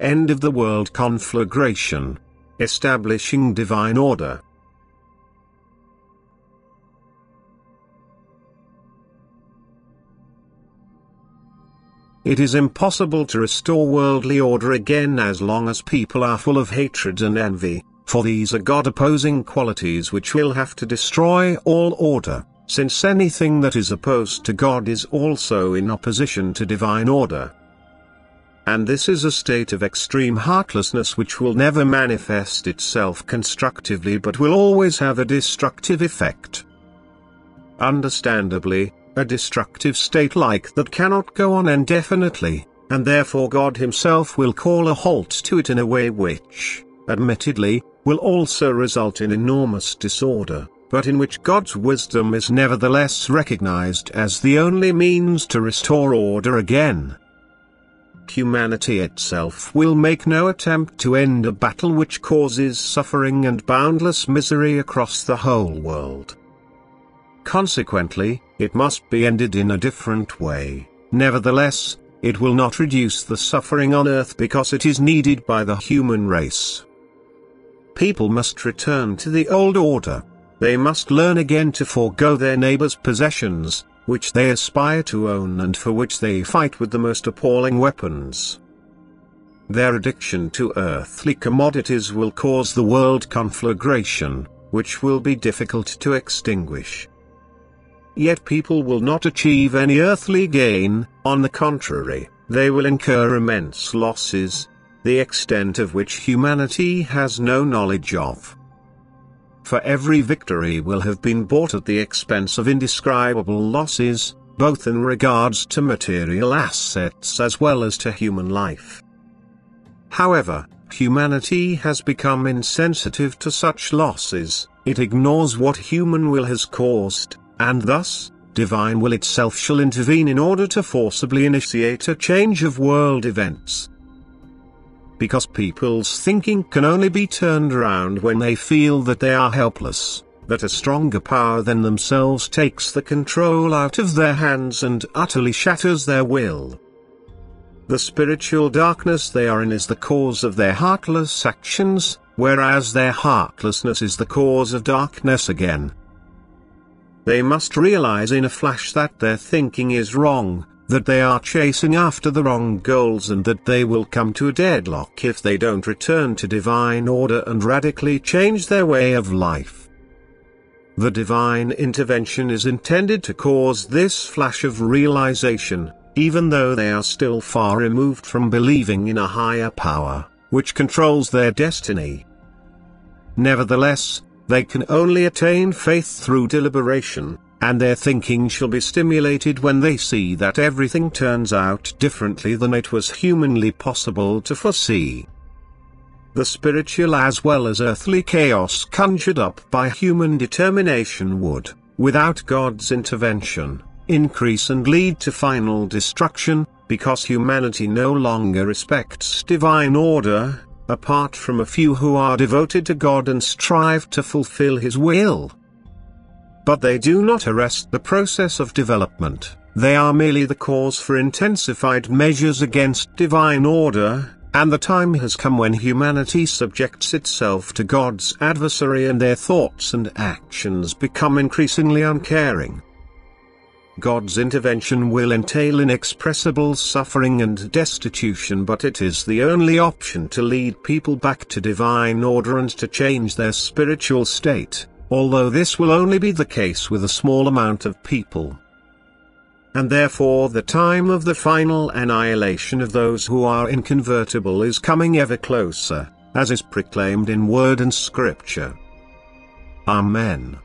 end of the world conflagration, establishing divine order. It is impossible to restore worldly order again as long as people are full of hatred and envy, for these are God-opposing qualities which will have to destroy all order, since anything that is opposed to God is also in opposition to divine order. And this is a state of extreme heartlessness which will never manifest itself constructively but will always have a destructive effect. Understandably, a destructive state like that cannot go on indefinitely, and therefore God Himself will call a halt to it in a way which, admittedly, will also result in enormous disorder, but in which God's wisdom is nevertheless recognized as the only means to restore order again. Humanity itself will make no attempt to end a battle which causes suffering and boundless misery across the whole world. Consequently, it must be ended in a different way. Nevertheless, it will not reduce the suffering on earth because it is needed by the human race. People must return to the old order. They must learn again to forego their neighbors' possessions, which they aspire to own and for which they fight with the most appalling weapons. Their addiction to earthly commodities will cause the world conflagration, which will be difficult to extinguish. Yet people will not achieve any earthly gain, on the contrary, they will incur immense losses, the extent of which humanity has no knowledge of. For every victory will have been bought at the expense of indescribable losses, both in regards to material assets as well as to human life. However, humanity has become insensitive to such losses, it ignores what human will has caused, and thus, divine will itself shall intervene in order to forcibly initiate a change of world events. Because people's thinking can only be turned around when they feel that they are helpless, that a stronger power than themselves takes the control out of their hands and utterly shatters their will. The spiritual darkness they are in is the cause of their heartless actions, whereas their heartlessness is the cause of darkness again. They must realize in a flash that their thinking is wrong, that they are chasing after the wrong goals and that they will come to a deadlock if they don't return to divine order and radically change their way of life. The divine intervention is intended to cause this flash of realization, even though they are still far removed from believing in a higher power, which controls their destiny. Nevertheless, they can only attain faith through deliberation, and their thinking shall be stimulated when they see that everything turns out differently than it was humanly possible to foresee. The spiritual as well as earthly chaos conjured up by human determination would, without God's intervention, increase and lead to final destruction, because humanity no longer respects divine order, apart from a few who are devoted to God and strive to fulfill His will. But they do not arrest the process of development, they are merely the cause for intensified measures against divine order, and the time has come when humanity subjects itself to God's adversary and their thoughts and actions become increasingly uncaring. God's intervention will entail inexpressible suffering and destitution, but it is the only option to lead people back to divine order and to change their spiritual state, although this will only be the case with a small amount of people. And therefore the time of the final annihilation of those who are inconvertible is coming ever closer, as is proclaimed in word and scripture. Amen.